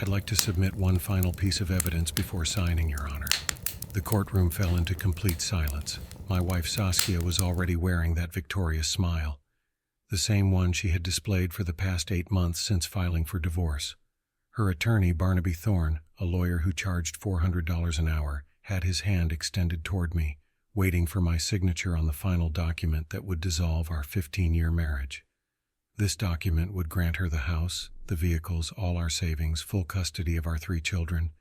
I'd like to submit one final piece of evidence before signing, Your Honor. The courtroom fell into complete silence. My wife Saskia was already wearing that victorious smile, the same one she had displayed for the past 8 months since filing for divorce. Her attorney, Barnaby Thorne, a lawyer who charged $400 an hour, had his hand extended toward me, waiting for my signature on the final document that would dissolve our 15-year marriage. This document would grant her the house, the vehicles, all our savings, full custody of our 3 children,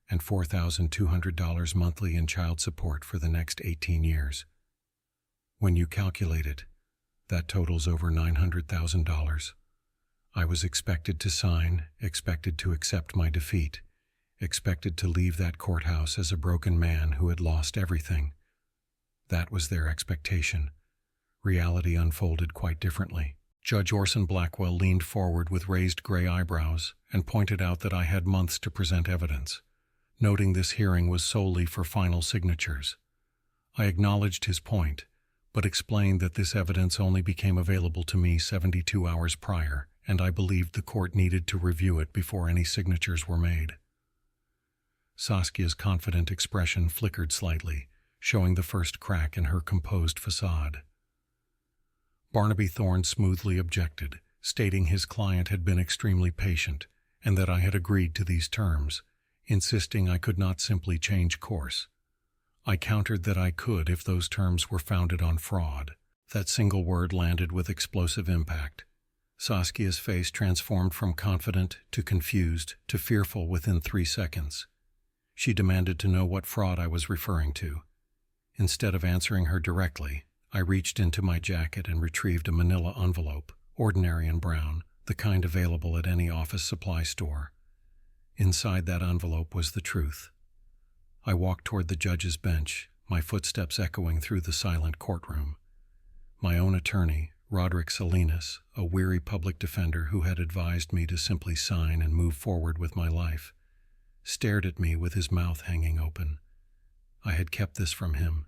and $4,200 monthly in child support for the next 18 years. When you calculate it, that totals over $900,000. I was expected to sign, expected to accept my defeat, expected to leave that courthouse as a broken man who had lost everything. That was their expectation. Reality unfolded quite differently. Judge Blackwell leaned forward with raised gray eyebrows and pointed out that I had months to present evidence, noting this hearing was solely for final signatures. I acknowledged his point, but explained that this evidence only became available to me 72 hours prior, and I believed the court needed to review it before any signatures were made. Saskia's confident expression flickered slightly, showing the first crack in her composed facade. Barnaby Thorne smoothly objected, stating his client had been extremely patient and that I had agreed to these terms, insisting I could not simply change course. I countered that I could if those terms were founded on fraud. That single word landed with explosive impact. Saskia's face transformed from confident to confused to fearful within 3 seconds. She demanded to know what fraud I was referring to. Instead of answering her directly, I reached into my jacket and retrieved a manila envelope, ordinary and brown, the kind available at any office supply store. Inside that envelope was the truth. I walked toward the judge's bench, my footsteps echoing through the silent courtroom. My own attorney, Roderick Salinas, a weary public defender who had advised me to simply sign and move forward with my life, stared at me with his mouth hanging open. I had kept this from him,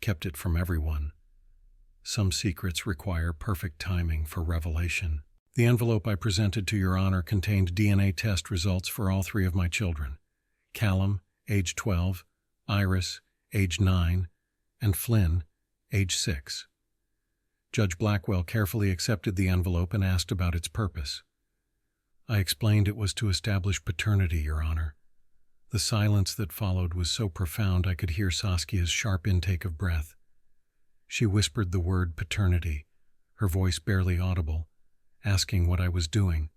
kept it from everyone. Some secrets require perfect timing for revelation. The envelope I presented to Your Honor contained DNA test results for all 3 of my children: Callum, age 12, Iris, age 9, and Flynn, age 6. Judge Blackwell carefully accepted the envelope and asked about its purpose. I explained it was to establish paternity, Your Honor. The silence that followed was so profound I could hear Saskia's sharp intake of breath. She whispered the word paternity, her voice barely audible, asking what I was doing.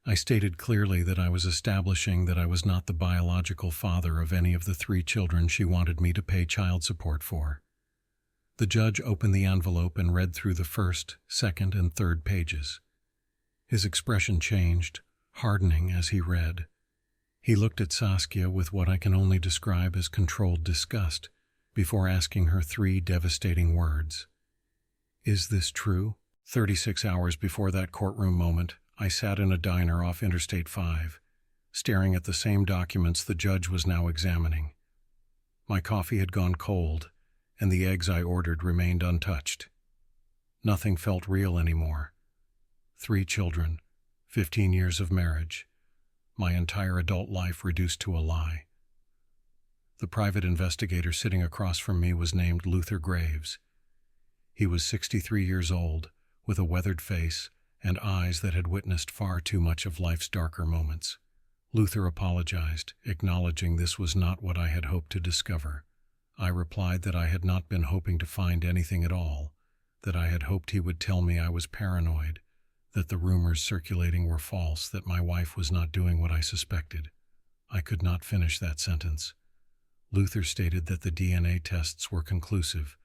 I stated clearly that I was establishing that I was not the biological father of any of the 3 children she wanted me to pay child support for. The judge opened the envelope and read through the first, second, and third pages. His expression changed, hardening as he read. He looked at Saskia with what I can only describe as controlled disgust, before asking her 3 devastating words. Is this true? 36 hours before that courtroom moment, I sat in a diner off Interstate 5, staring at the same documents the judge was now examining. My coffee had gone cold, and the eggs I ordered remained untouched. Nothing felt real anymore. 3 children, 15 years of marriage, my entire adult life reduced to a lie. The private investigator sitting across from me was named Luther Graves. He was 63 years old, with a weathered face and eyes that had witnessed far too much of life's darker moments. Luther apologized, acknowledging this was not what I had hoped to discover. I replied that I had not been hoping to find anything at all, that I had hoped he would tell me I was paranoid, that the rumors circulating were false, that my wife was not doing what I suspected. I could not finish that sentence. Luther stated that the DNA tests were conclusive,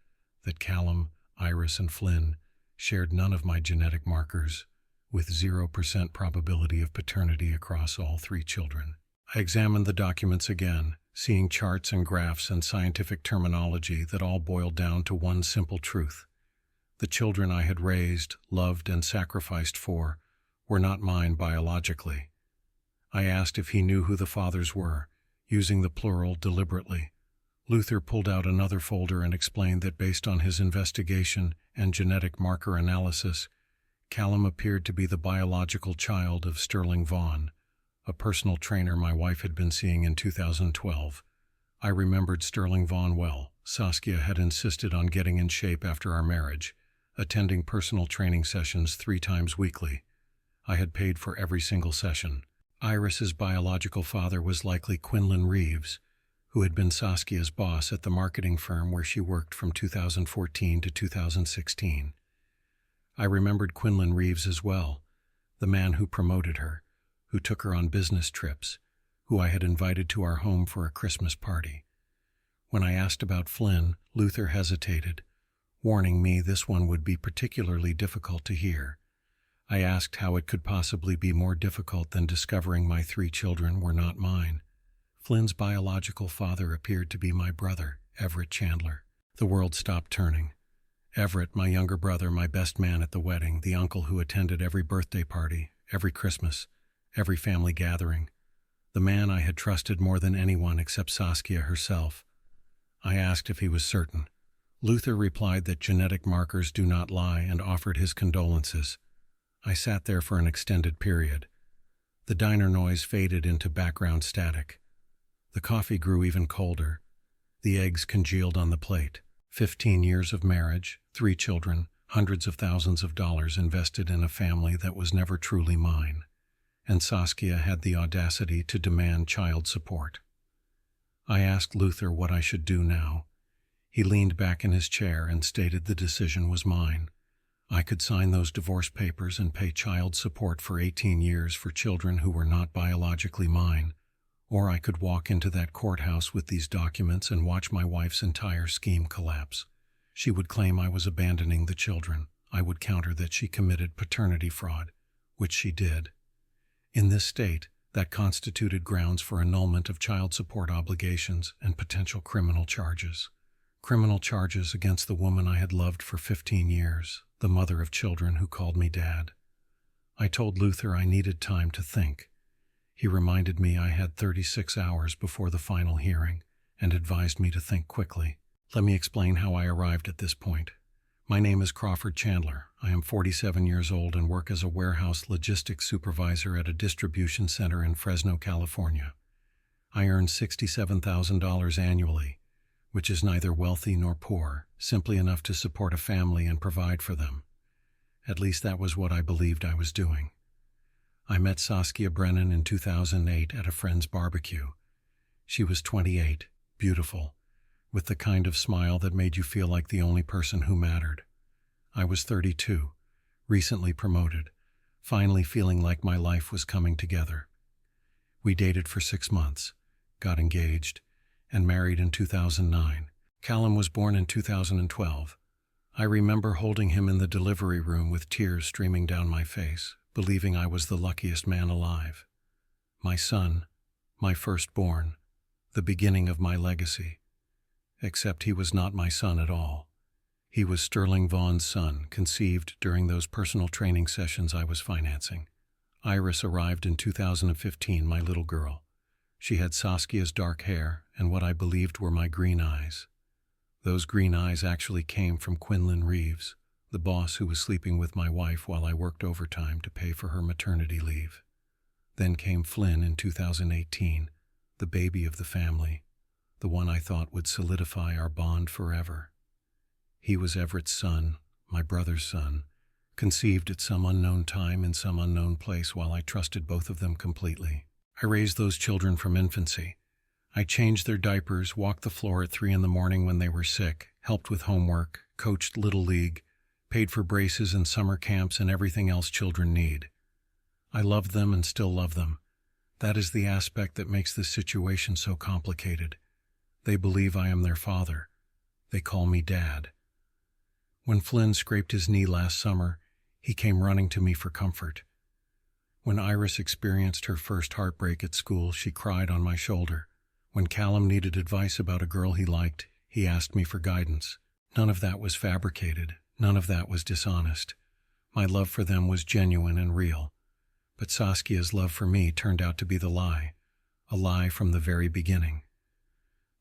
that Callum, Iris, and Flynn shared none of my genetic markers, with 0% probability of paternity across all 3 children. I examined the documents again, seeing charts and graphs and scientific terminology that all boiled down to one simple truth. The children I had raised, loved, and sacrificed for were not mine biologically. I asked if he knew who the fathers were, using the plural deliberately. Luther pulled out another folder and explained that based on his investigation and genetic marker analysis, Callum appeared to be the biological child of Sterling Vaughn, a personal trainer my wife had been seeing in 2012. I remembered Sterling Vaughn well. Saskia had insisted on getting in shape after our marriage, attending personal training sessions 3 times weekly. I had paid for every single session. Iris's biological father was likely Quinlan Reeves, who had been Saskia's boss at the marketing firm where she worked from 2014 to 2016. I remembered Quinlan Reeves as well, the man who promoted her, who took her on business trips, who I had invited to our home for a Christmas party. When I asked about Flynn, Luther hesitated, warning me this one would be particularly difficult to hear. I asked how it could possibly be more difficult than discovering my 3 children were not mine. Flynn's biological father appeared to be my brother, Everett Chandler. The world stopped turning. Everett, my younger brother, my best man at the wedding, the uncle who attended every birthday party, every Christmas, every family gathering. The man I had trusted more than anyone except Saskia herself. I asked if he was certain. Luther replied that genetic markers do not lie and offered his condolences. I sat there for an extended period. The diner noise faded into background static. The coffee grew even colder. The eggs congealed on the plate. 15 years of marriage, 3 children, hundreds of thousands of dollars invested in a family that was never truly mine. And Saskia had the audacity to demand child support. I asked Luther what I should do now. He leaned back in his chair and stated the decision was mine. I could sign those divorce papers and pay child support for 18 years for children who were not biologically mine, or I could walk into that courthouse with these documents and watch my wife's entire scheme collapse. She would claim I was abandoning the children. I would counter that she committed paternity fraud, which she did. In this state, that constituted grounds for annulment of child support obligations and potential criminal charges. Criminal charges against the woman I had loved for 15 years, the mother of children who called me Dad. I told Luther I needed time to think. He reminded me I had 36 hours before the final hearing and advised me to think quickly. Let me explain how I arrived at this point. My name is Crawford Chandler. I am 47 years old and work as a warehouse logistics supervisor at a distribution center in Fresno, California. I earn $67,000 annually, which is neither wealthy nor poor, simply enough to support a family and provide for them. At least that was what I believed I was doing. I met Saskia Brennan in 2008 at a friend's barbecue. She was 28, beautiful, with the kind of smile that made you feel like the only person who mattered. I was 32, recently promoted, finally feeling like my life was coming together. We dated for 6 months, got engaged, and married in 2009. Callum was born in 2012. I remember holding him in the delivery room with tears streaming down my face, believing I was the luckiest man alive. My son, my firstborn, the beginning of my legacy. Except he was not my son at all. He was Sterling Vaughn's son, conceived during those personal training sessions I was financing. Iris arrived in 2015, my little girl. She had Saskia's dark hair and what I believed were my green eyes. Those green eyes actually came from Quinlan Reeves, the boss who was sleeping with my wife while I worked overtime to pay for her maternity leave. Then came Flynn in 2018, the baby of the family, the one I thought would solidify our bond forever. He was Everett's son, my brother's son, conceived at some unknown time in some unknown place while I trusted both of them completely. I raised those children from infancy. I changed their diapers, walked the floor at 3 a.m. when they were sick, helped with homework, coached Little League, paid for braces and summer camps and everything else children need. I loved them and still love them. That is the aspect that makes this situation so complicated. They believe I am their father. They call me Dad. When Flynn scraped his knee last summer, he came running to me for comfort. When Iris experienced her first heartbreak at school, she cried on my shoulder. When Callum needed advice about a girl he liked, he asked me for guidance. None of that was fabricated. None of that was dishonest. My love for them was genuine and real. But Saskia's love for me turned out to be the lie, a lie from the very beginning.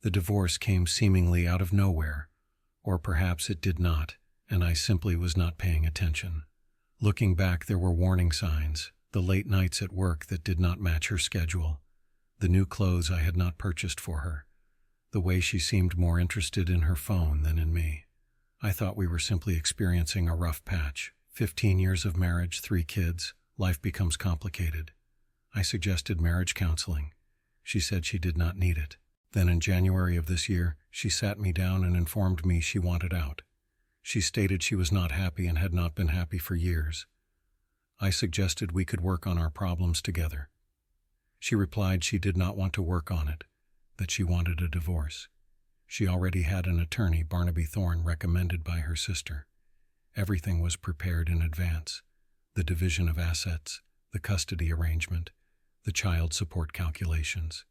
The divorce came seemingly out of nowhere, or perhaps it did not, and I simply was not paying attention. Looking back, there were warning signs. The late nights at work that did not match her schedule. The new clothes I had not purchased for her. The way she seemed more interested in her phone than in me. I thought we were simply experiencing a rough patch. 15 years of marriage, 3 kids. Life becomes complicated. I suggested marriage counseling. She said she did not need it. Then in January of this year, she sat me down and informed me she wanted out. She stated she was not happy and had not been happy for years. I suggested we could work on our problems together. She replied she did not want to work on it, that she wanted a divorce. She already had an attorney, Barnaby Thorne, recommended by her sister. Everything was prepared in advance. The division of assets, the custody arrangement, the child support calculations.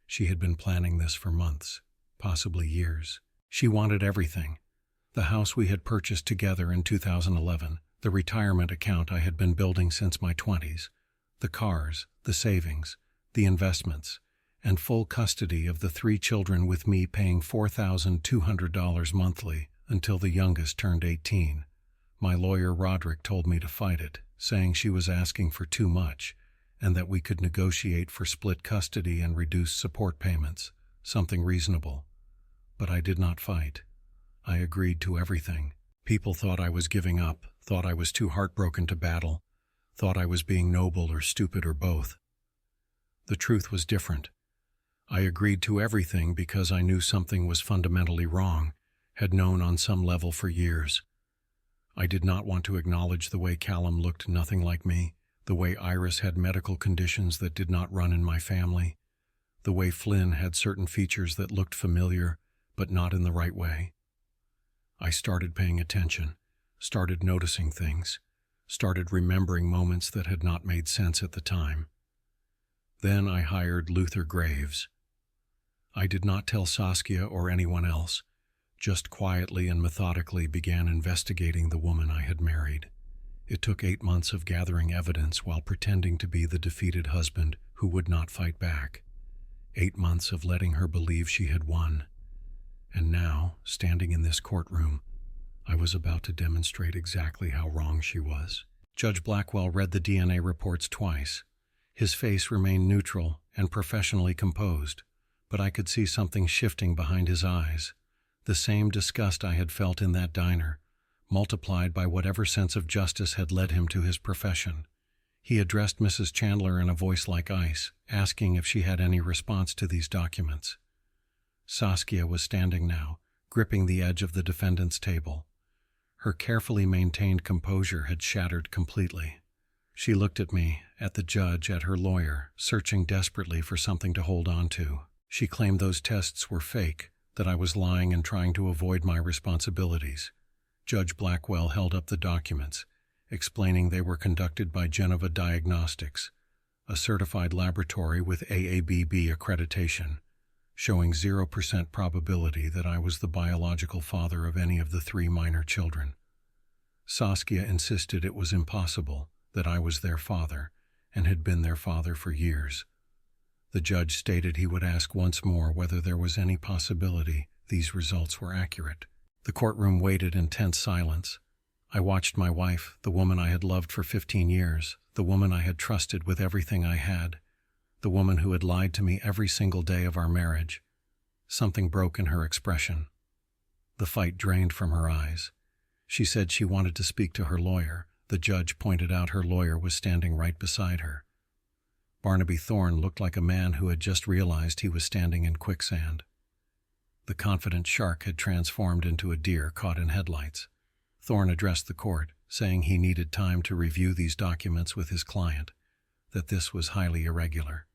She had been planning this for months, possibly years. She wanted everything. The house we had purchased together in 2011, the retirement account I had been building since my 20s, the cars, the savings, the investments, and full custody of the 3 children with me paying $4,200 monthly until the youngest turned 18. My lawyer Roderick told me to fight it, saying she was asking for too much, and that we could negotiate for split custody and reduce support payments, something reasonable. But I did not fight. I agreed to everything. People thought I was giving up, thought I was too heartbroken to battle, thought I was being noble or stupid or both. The truth was different. I agreed to everything because I knew something was fundamentally wrong, had known on some level for years. I did not want to acknowledge the way Callum looked nothing like me, the way Iris had medical conditions that did not run in my family, the way Flynn had certain features that looked familiar, but not in the right way. I started paying attention, started noticing things, started remembering moments that had not made sense at the time. Then I hired Luther Graves. I did not tell Saskia or anyone else, just quietly and methodically began investigating the woman I had married. It took 8 months of gathering evidence while pretending to be the defeated husband who would not fight back. 8 months of letting her believe she had won. And now, standing in this courtroom, I was about to demonstrate exactly how wrong she was. Judge Blackwell read the DNA reports twice. His face remained neutral and professionally composed, but I could see something shifting behind his eyes. The same disgust I had felt in that diner, multiplied by whatever sense of justice had led him to his profession. He addressed Mrs. Chandler in a voice like ice, asking if she had any response to these documents. Saskia was standing now, gripping the edge of the defendant's table. Her carefully maintained composure had shattered completely. She looked at me, at the judge, at her lawyer, searching desperately for something to hold on to. She claimed those tests were fake, that I was lying and trying to avoid my responsibilities. Judge Blackwell held up the documents, explaining they were conducted by Geneva Diagnostics, a certified laboratory with AABB accreditation, showing 0% probability that I was the biological father of any of the 3 minor children. Saskia insisted it was impossible, that I was their father, and had been their father for years. The judge stated he would ask once more whether there was any possibility these results were accurate. The courtroom waited in tense silence. I watched my wife, the woman I had loved for 15 years, the woman I had trusted with everything I had, the woman who had lied to me every single day of our marriage. Something broke in her expression. The fight drained from her eyes. She said she wanted to speak to her lawyer. The judge pointed out her lawyer was standing right beside her. Barnaby Thorne looked like a man who had just realized he was standing in quicksand. The confident shark had transformed into a deer caught in headlights. Thorne addressed the court, saying he needed time to review these documents with his client, that this was highly irregular.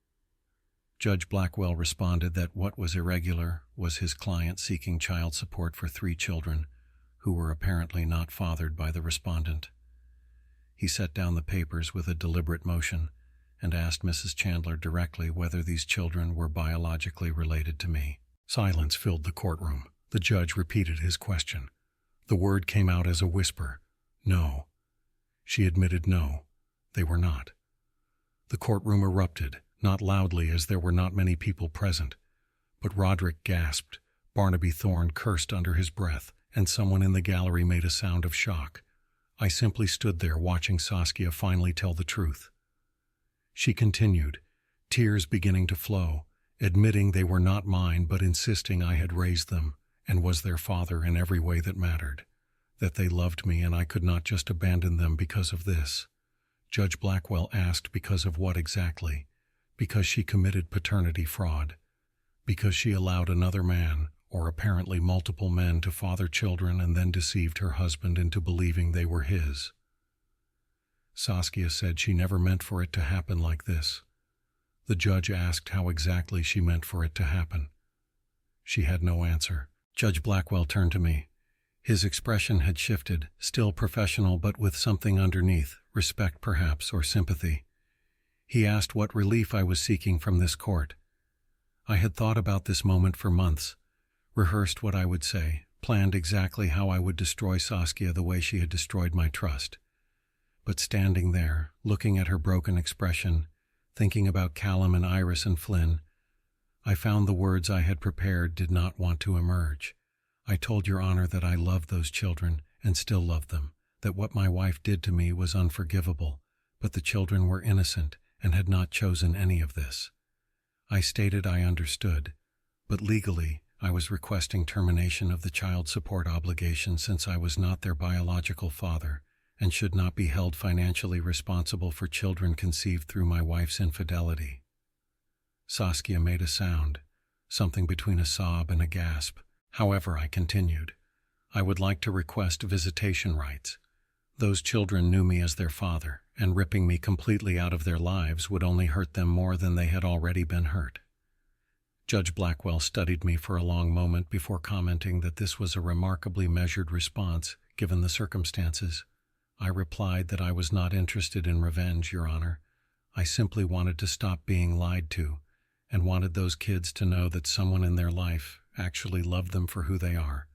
Judge Blackwell responded that what was irregular was his client seeking child support for 3 children who were apparently not fathered by the respondent. He set down the papers with a deliberate motion and asked Mrs. Chandler directly whether these children were biologically related to me. Silence filled the courtroom. The judge repeated his question. The word came out as a whisper. No. She admitted no, they were not. The courtroom erupted, not loudly as there were not many people present, but Roderick gasped, Barnaby Thorne cursed under his breath, and someone in the gallery made a sound of shock. I simply stood there watching Saskia finally tell the truth. She continued, tears beginning to flow, admitting they were not mine but insisting I had raised them and was their father in every way that mattered, that they loved me and I could not just abandon them because of this. Judge Blackwell asked because of what exactly? Because she committed paternity fraud. Because she allowed another man, or apparently multiple men, to father children and then deceived her husband into believing they were his. Saskia said she never meant for it to happen like this. The judge asked how exactly she meant for it to happen. She had no answer. Judge Blackwell turned to me. His expression had shifted, still professional but with something underneath, respect perhaps, or sympathy. He asked what relief I was seeking from this court. I had thought about this moment for months, rehearsed what I would say, planned exactly how I would destroy Saskia the way she had destroyed my trust. But standing there, looking at her broken expression, thinking about Callum and Iris and Flynn, I found the words I had prepared did not want to emerge. I told Your Honor that I loved those children and still love them, that what my wife did to me was unforgivable, but the children were innocent and had not chosen any of this. I stated I understood, but legally I was requesting termination of the child support obligation since I was not their biological father and should not be held financially responsible for children conceived through my wife's infidelity. Saskia made a sound, something between a sob and a gasp. However, I continued, I would like to request visitation rights. Those children knew me as their father, and ripping me completely out of their lives would only hurt them more than they had already been hurt. Judge Blackwell studied me for a long moment before commenting that this was a remarkably measured response, given the circumstances. I replied that I was not interested in revenge, Your Honor. I simply wanted to stop being lied to, and wanted those kids to know that someone in their life actually loved them for who they are,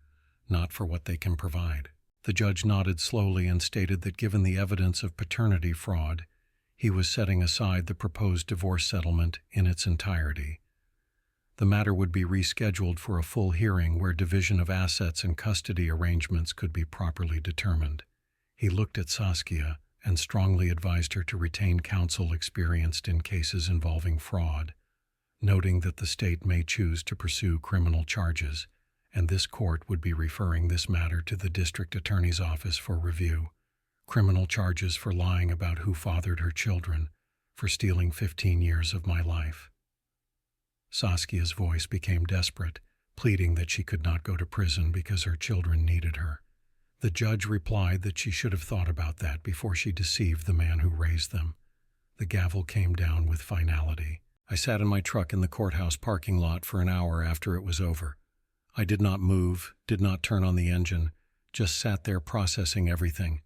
not for what they can provide. The judge nodded slowly and stated that given the evidence of paternity fraud, he was setting aside the proposed divorce settlement in its entirety. The matter would be rescheduled for a full hearing where division of assets and custody arrangements could be properly determined. He looked at Saskia and strongly advised her to retain counsel experienced in cases involving fraud, noting that the state may choose to pursue criminal charges, and this court would be referring this matter to the district attorney's office for review. Criminal charges for lying about who fathered her children, for stealing 15 years of my life. Saskia's voice became desperate, pleading that she could not go to prison because her children needed her. The judge replied that she should have thought about that before she deceived the man who raised them. The gavel came down with finality. I sat in my truck in the courthouse parking lot for an hour after it was over. I did not move, did not turn on the engine, just sat there processing everything.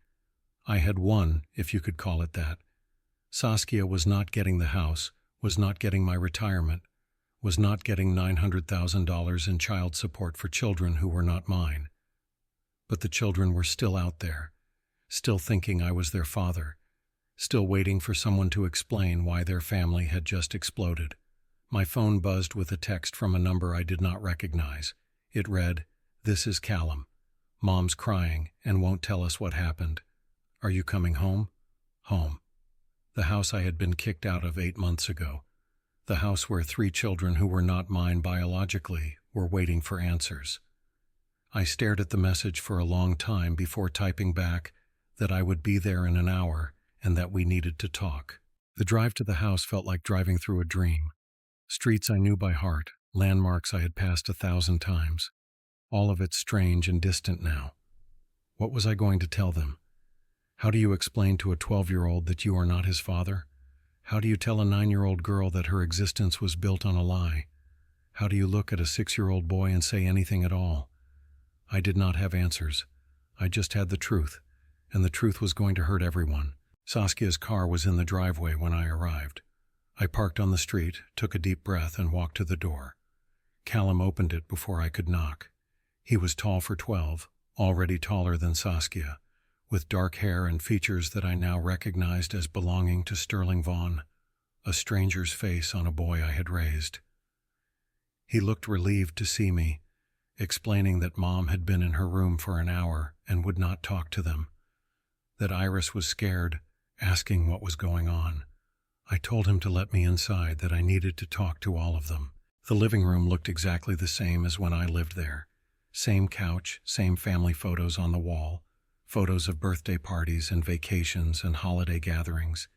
I had won, if you could call it that. Saskia was not getting the house, was not getting my retirement, was not getting $900,000 in child support for children who were not mine. But the children were still out there, still thinking I was their father, still waiting for someone to explain why their family had just exploded. My phone buzzed with a text from a number I did not recognize. It read, "This is Callum. Mom's crying and won't tell us what happened. Are you coming home?" Home. The house I had been kicked out of 8 months ago. The house where 3 children who were not mine biologically were waiting for answers. I stared at the message for a long time before typing back that I would be there in an hour and that we needed to talk. The drive to the house felt like driving through a dream. Streets I knew by heart, landmarks I had passed 1,000 times. All of it strange and distant now. What was I going to tell them? How do you explain to a 12-year-old that you are not his father? How do you tell a 9-year-old girl that her existence was built on a lie? How do you look at a 6-year-old boy and say anything at all? I did not have answers. I just had the truth, and the truth was going to hurt everyone. Saskia's car was in the driveway when I arrived. I parked on the street, took a deep breath, and walked to the door. Callum opened it before I could knock. He was tall for 12, already taller than Saskia, with dark hair and features that I now recognized as belonging to Sterling Vaughn, a stranger's face on a boy I had raised. He looked relieved to see me, explaining that Mom had been in her room for an hour and would not talk to them, that Iris was scared, asking what was going on. I told him to let me inside, that I needed to talk to all of them. The living room looked exactly the same as when I lived there. Same couch, same family photos on the wall, photos of birthday parties and vacations and holiday gatherings,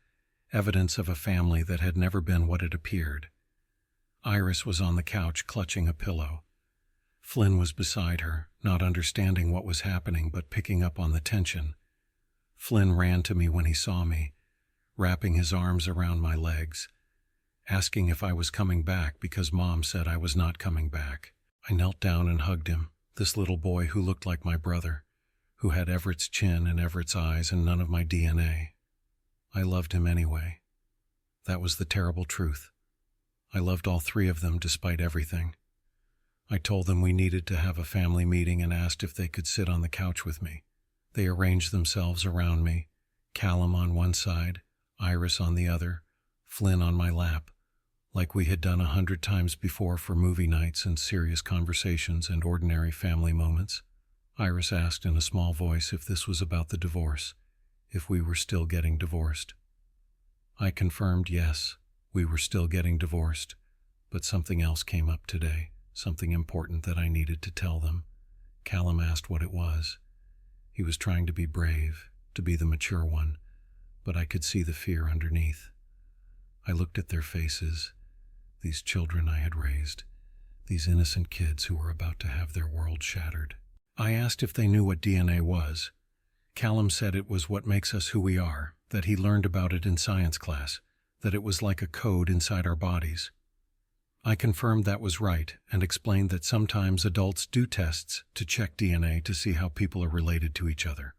evidence of a family that had never been what it appeared. Iris was on the couch clutching a pillow. Flynn was beside her, not understanding what was happening but picking up on the tension. Flynn ran to me when he saw me, wrapping his arms around my legs, asking if I was coming back because Mom said I was not coming back. I knelt down and hugged him, this little boy who looked like my brother, who had Everett's chin and Everett's eyes and none of my DNA. I loved him anyway. That was the terrible truth. I loved all three of them despite everything. I told them we needed to have a family meeting and asked if they could sit on the couch with me. They arranged themselves around me, Callum on one side, Iris on the other, Flynn on my lap, like we had done 100 times before for movie nights and serious conversations and ordinary family moments. Iris asked in a small voice if this was about the divorce, if we were still getting divorced. I confirmed yes, we were still getting divorced, but something else came up today, something important that I needed to tell them. Callum asked what it was. He was trying to be brave, to be the mature one, but I could see the fear underneath. I looked at their faces, these children I had raised, these innocent kids who were about to have their world shattered. I asked if they knew what DNA was. Callum said it was what makes us who we are, that he learned about it in science class, that it was like a code inside our bodies. I confirmed that was right and explained that sometimes adults do tests to check DNA to see how people are related to each other.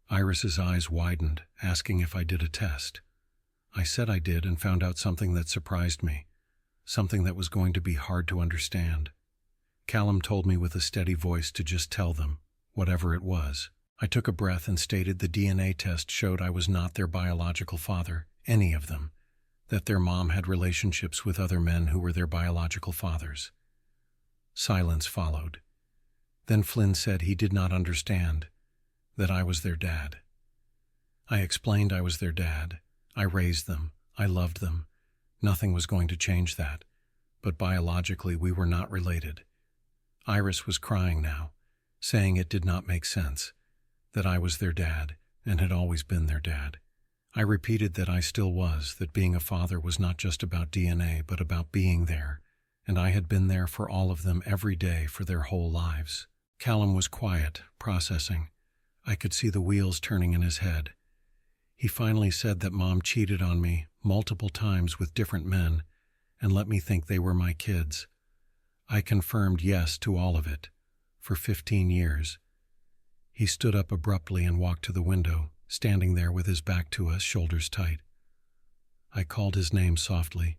Iris's eyes widened, asking if I did a test. I said I did and found out something that surprised me, something that was going to be hard to understand. Callum told me with a steady voice to just tell them, whatever it was. I took a breath and stated the DNA test showed I was not their biological father, any of them, that their mom had relationships with other men who were their biological fathers. Silence followed. Then Flynn said he did not understand, that I was their dad. I explained I was their dad. I raised them. I loved them. Nothing was going to change that, but biologically we were not related. Iris was crying now, saying it did not make sense, that I was their dad and had always been their dad. I repeated that I still was, that being a father was not just about DNA, but about being there, and I had been there for all of them every day for their whole lives. Callum was quiet, processing. I could see the wheels turning in his head. He finally said that Mom cheated on me multiple times with different men and let me think they were my kids. I confirmed yes to all of it, for 15 years. He stood up abruptly and walked to the window, standing there with his back to us, shoulders tight. I called his name softly.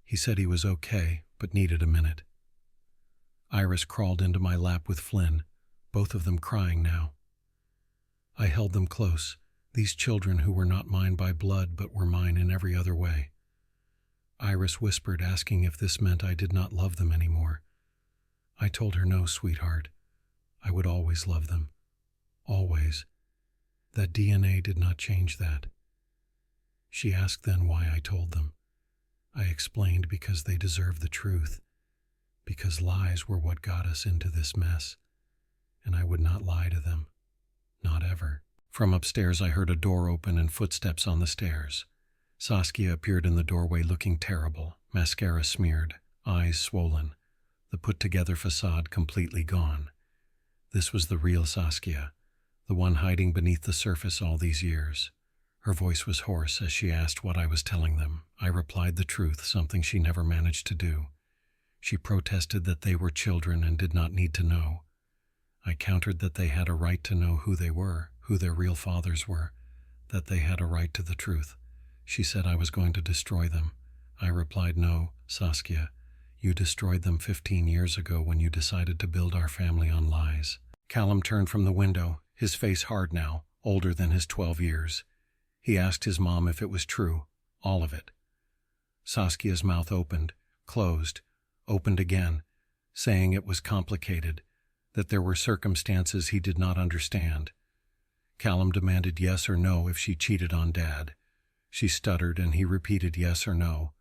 He said he was okay, but needed a minute. Iris crawled into my lap with Flynn, both of them crying now. I held them close, these children who were not mine by blood but were mine in every other way. Iris whispered, asking if this meant I did not love them anymore. I told her no, sweetheart. I would always love them. Always. That DNA did not change that. She asked then why I told them. I explained because they deserve the truth, because lies were what got us into this mess, and I would not lie to them. Not ever. From upstairs I heard a door open and footsteps on the stairs. Saskia appeared in the doorway looking terrible, mascara smeared, eyes swollen, the put-together facade completely gone. This was the real Saskia, the one hiding beneath the surface all these years. Her voice was hoarse as she asked what I was telling them. I replied the truth, something she never managed to do. She protested that they were children and did not need to know. I countered that they had a right to know who they were, who their real fathers were, that they had a right to the truth. She said I was going to destroy them. I replied, no, Saskia, you destroyed them 15 years ago when you decided to build our family on lies. Callum turned from the window, his face hard now, older than his 12 years. He asked his mom if it was true, all of it. Saskia's mouth opened, closed, opened again, saying it was complicated, that there were circumstances he did not understand. Callum demanded yes or no if she cheated on Dad. She stuttered, and he repeated yes or no.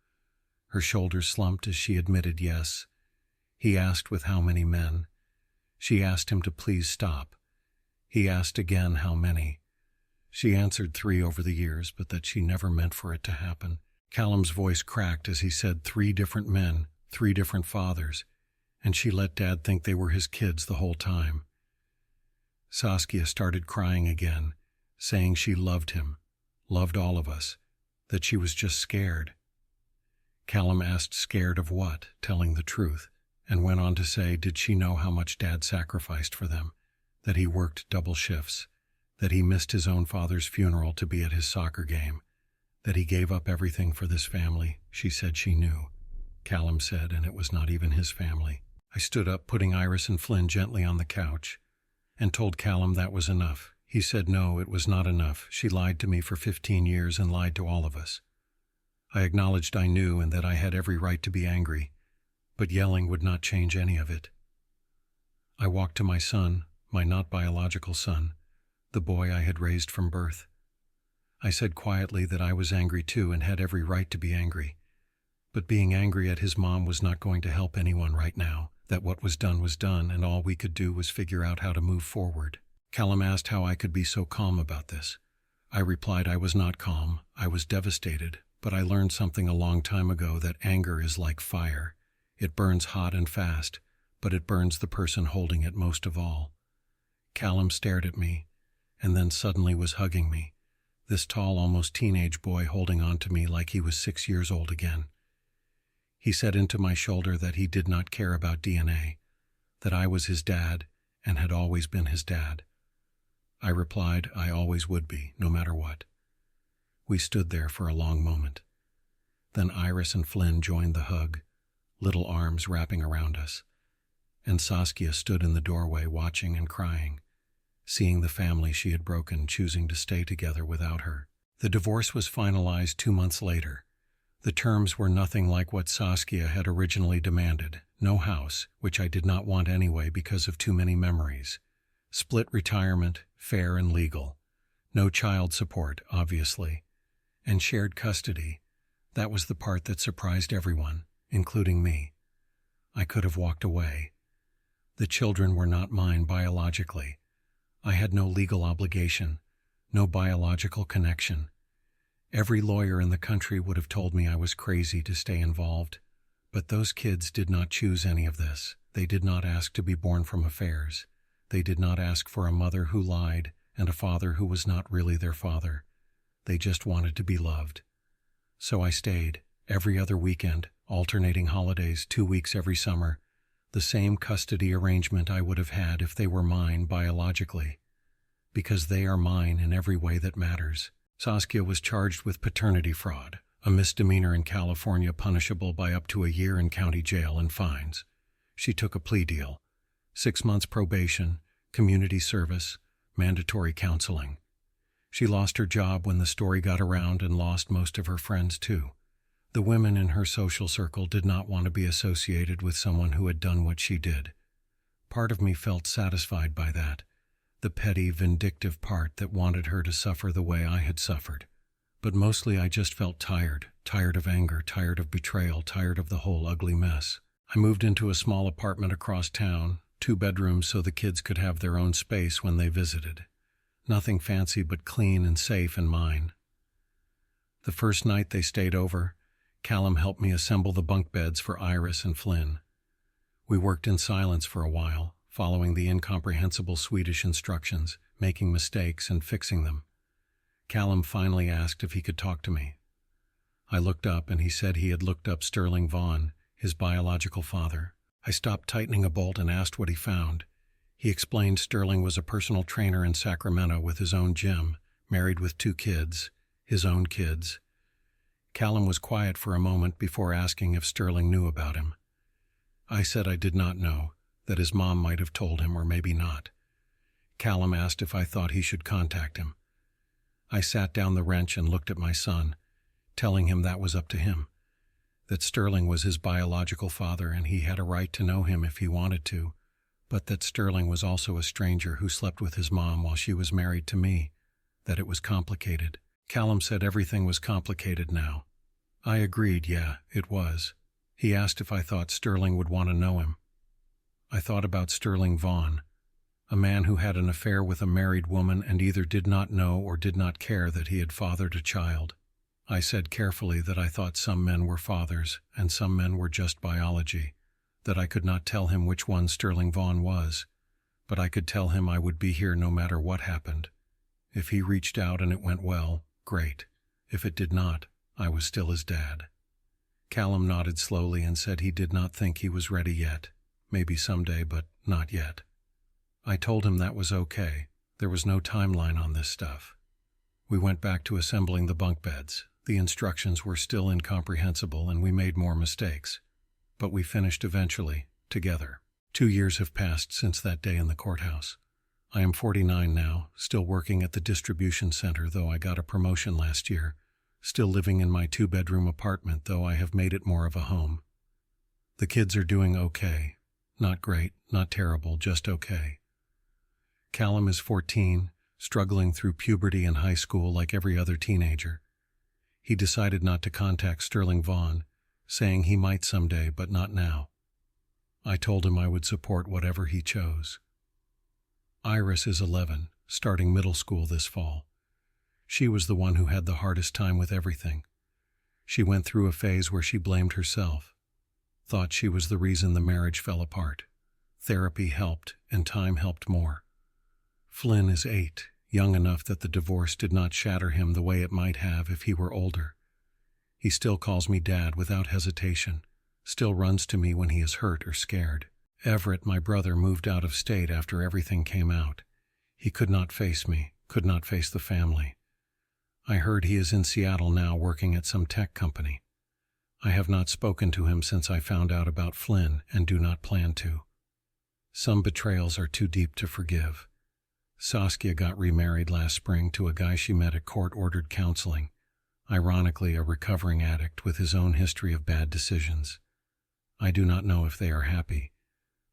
Her shoulders slumped as she admitted yes. He asked with how many men. She asked him to please stop. He asked again how many. She answered 3 over the years, but that she never meant for it to happen. Callum's voice cracked as he said 3 different men, 3 different fathers, and she let Dad think they were his kids the whole time. Saskia started crying again, saying she loved him, loved all of us, that she was just scared. Callum asked scared of what, telling the truth, and went on to say did she know how much Dad sacrificed for them, that he worked double shifts, that he missed his own father's funeral to be at his soccer game, that he gave up everything for this family. She said she knew. Callum said, and it was not even his family. I stood up, putting Iris and Flynn gently on the couch, and told Callum that was enough. He said no, it was not enough. She lied to me for 15 years and lied to all of us. I acknowledged I knew and that I had every right to be angry, but yelling would not change any of it. I walked to my son, my not biological son, the boy I had raised from birth. I said quietly that I was angry too and had every right to be angry. But being angry at his mom was not going to help anyone right now, that what was done and all we could do was figure out how to move forward. Callum asked how I could be so calm about this. I replied I was not calm, I was devastated, but I learned something a long time ago, that anger is like fire. It burns hot and fast, but it burns the person holding it most of all. Callum stared at me, and then suddenly was hugging me, this tall, almost teenage boy holding on to me like he was 6 years old again. He said into my shoulder that he did not care about DNA, that I was his dad and had always been his dad. I replied I always would be, no matter what. We stood there for a long moment. Then Iris and Flynn joined the hug, little arms wrapping around us, and Saskia stood in the doorway watching and crying, seeing the family she had broken choosing to stay together without her. The divorce was finalized 2 months later. The terms were nothing like what Saskia had originally demanded. No house, which I did not want anyway because of too many memories. Split retirement, fair and legal. No child support, obviously. And shared custody. That was the part that surprised everyone, including me. I could have walked away. The children were not mine biologically. I had no legal obligation, no biological connection. Every lawyer in the country would have told me I was crazy to stay involved. But those kids did not choose any of this. They did not ask to be born from affairs. They did not ask for a mother who lied and a father who was not really their father. They just wanted to be loved. So I stayed, every other weekend, alternating holidays, 2 weeks every summer, the same custody arrangement I would have had if they were mine biologically. Because they are mine in every way that matters. Saskia was charged with paternity fraud, a misdemeanor in California punishable by up to a year in county jail and fines. She took a plea deal. 6 months probation, community service, mandatory counseling. She lost her job when the story got around and lost most of her friends too. The women in her social circle did not want to be associated with someone who had done what she did. Part of me felt satisfied by that, the petty, vindictive part that wanted her to suffer the way I had suffered. But mostly I just felt tired of anger, tired of betrayal, tired of the whole ugly mess. I moved into a small apartment across town, 2 bedrooms so the kids could have their own space when they visited. Nothing fancy but clean and safe and mine. The first night they stayed over, Callum helped me assemble the bunk beds for Iris and Flynn. We worked in silence for a while, following the incomprehensible Swedish instructions, making mistakes and fixing them. Callum finally asked if he could talk to me. I looked up and he said he had looked up Sterling Vaughn, his biological father. I stopped tightening a bolt and asked what he found. He explained Sterling was a personal trainer in Sacramento with his own gym, married with 2 kids, his own kids. Callum was quiet for a moment before asking if Sterling knew about him. I said I did not know, that his mom might have told him or maybe not. Callum asked if I thought he should contact him. I sat down the wrench and looked at my son, telling him that was up to him, that Sterling was his biological father and he had a right to know him if he wanted to, but that Sterling was also a stranger who slept with his mom while she was married to me, that it was complicated. Callum said everything was complicated now. I agreed, yeah, it was. He asked if I thought Sterling would want to know him. I thought about Sterling Vaughn, a man who had an affair with a married woman and either did not know or did not care that he had fathered a child. I said carefully that I thought some men were fathers and some men were just biology, that I could not tell him which one Sterling Vaughn was, but I could tell him I would be here no matter what happened. If he reached out and it went well, great. If it did not, I was still his dad. Callum nodded slowly and said he did not think he was ready yet. Maybe someday, but not yet. I told him that was okay. There was no timeline on this stuff. We went back to assembling the bunk beds. The instructions were still incomprehensible and we made more mistakes. But we finished eventually, together. 2 years have passed since that day in the courthouse. I am 49 now, still working at the distribution center, though I got a promotion last year. Still living in my 2-bedroom apartment, though I have made it more of a home. The kids are doing okay. Not great, not terrible, just okay. Callum is 14, struggling through puberty and high school like every other teenager. He decided not to contact Sterling Vaughn, saying he might someday, but not now. I told him I would support whatever he chose. Iris is 11, starting middle school this fall. She was the one who had the hardest time with everything. She went through a phase where she blamed herself, thought she was the reason the marriage fell apart. Therapy helped, and time helped more. Flynn is 8, young enough that the divorce did not shatter him the way it might have if he were older. He still calls me Dad without hesitation, still runs to me when he is hurt or scared. Everett, my brother, moved out of state after everything came out. He could not face me, could not face the family. I heard he is in Seattle now working at some tech company. I have not spoken to him since I found out about Flynn and do not plan to. Some betrayals are too deep to forgive. Saskia got remarried last spring to a guy she met at court-ordered counseling, ironically a recovering addict with his own history of bad decisions. I do not know if they are happy.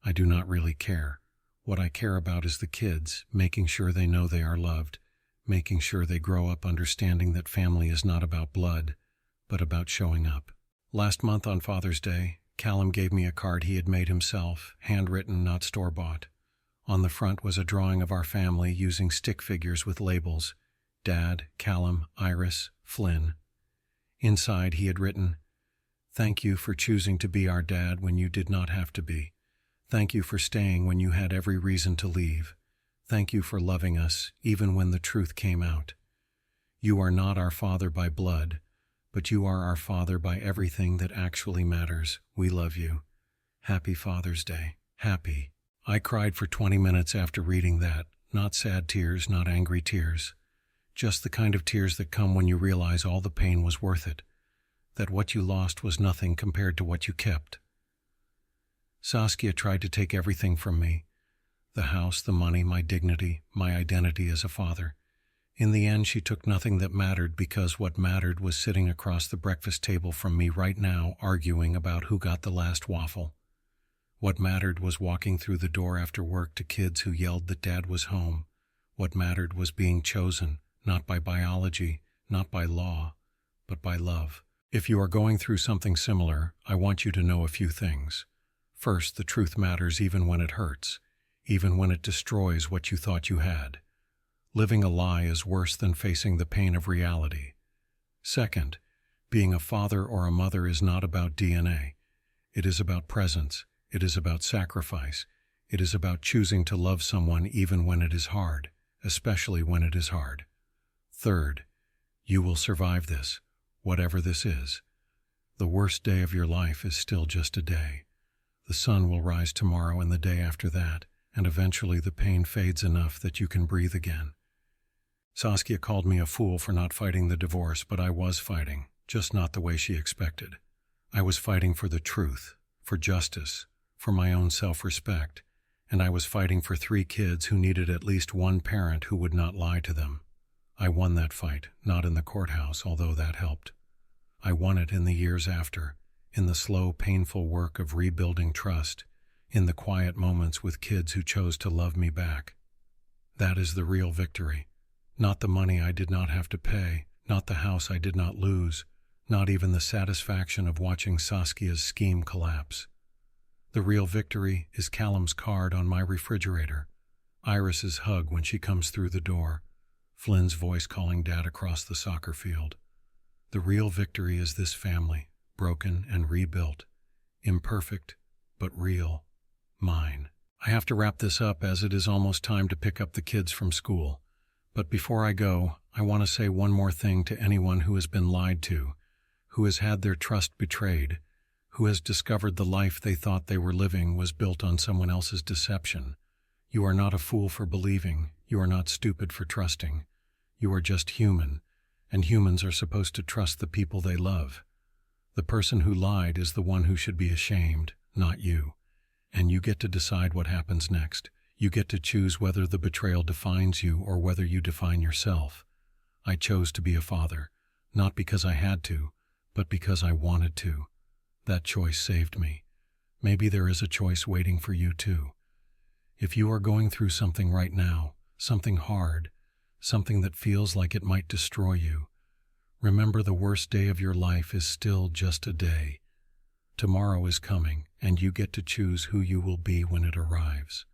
I do not really care. What I care about is the kids, making sure they know they are loved, making sure they grow up understanding that family is not about blood, but about showing up. Last month on Father's Day, Callum gave me a card he had made himself, handwritten, not store-bought. On the front was a drawing of our family using stick figures with labels: Dad, Callum, Iris, Flynn. Inside he had written, "Thank you for choosing to be our dad when you did not have to be. Thank you for staying when you had every reason to leave. Thank you for loving us, even when the truth came out. You are not our father by blood, but you are our father by everything that actually matters. We love you. Happy Father's Day." Happy. I cried for 20 minutes after reading that. Not sad tears, not angry tears. Just the kind of tears that come when you realize all the pain was worth it, that what you lost was nothing compared to what you kept. Saskia tried to take everything from me: the house, the money, my dignity, my identity as a father. In the end, she took nothing that mattered, because what mattered was sitting across the breakfast table from me right now, arguing about who got the last waffle. What mattered was walking through the door after work to kids who yelled that Dad was home. What mattered was being chosen, not by biology, not by law, but by love. If you are going through something similar, I want you to know a few things. First, the truth matters even when it hurts, even when it destroys what you thought you had. Living a lie is worse than facing the pain of reality. Second, being a father or a mother is not about DNA. It is about presence. It is about sacrifice. It is about choosing to love someone even when it is hard, especially when it is hard. Third, you will survive this, whatever this is. The worst day of your life is still just a day. The sun will rise tomorrow and the day after that, and eventually the pain fades enough that you can breathe again. Saskia called me a fool for not fighting the divorce, but I was fighting, just not the way she expected. I was fighting for the truth, for justice, for my own self-respect, and I was fighting for 3 kids who needed at least one parent who would not lie to them. I won that fight, not in the courthouse, although that helped. I won it in the years after, in the slow, painful work of rebuilding trust, in the quiet moments with kids who chose to love me back. That is the real victory. Not the money I did not have to pay, Not the house I did not lose, not even the satisfaction of watching Saskia's scheme collapse. The real victory is Callum's card on my refrigerator, Iris's hug when she comes through the door, Flynn's voice calling Dad across the soccer field. The real victory is this family, broken and rebuilt, imperfect, but real, mine. I have to wrap this up as it is almost time to pick up the kids from school. But before I go, I want to say one more thing to anyone who has been lied to, who has had their trust betrayed, who has discovered the life they thought they were living was built on someone else's deception. You are not a fool for believing, you are not stupid for trusting. You are just human, and humans are supposed to trust the people they love. The person who lied is the one who should be ashamed, not you. And you get to decide what happens next. You get to choose whether the betrayal defines you or whether you define yourself. I chose to be a father, not because I had to, but because I wanted to. That choice saved me. Maybe there is a choice waiting for you too. If you are going through something right now, something hard, something that feels like it might destroy you, remember the worst day of your life is still just a day. Tomorrow is coming, and you get to choose who you will be when it arrives.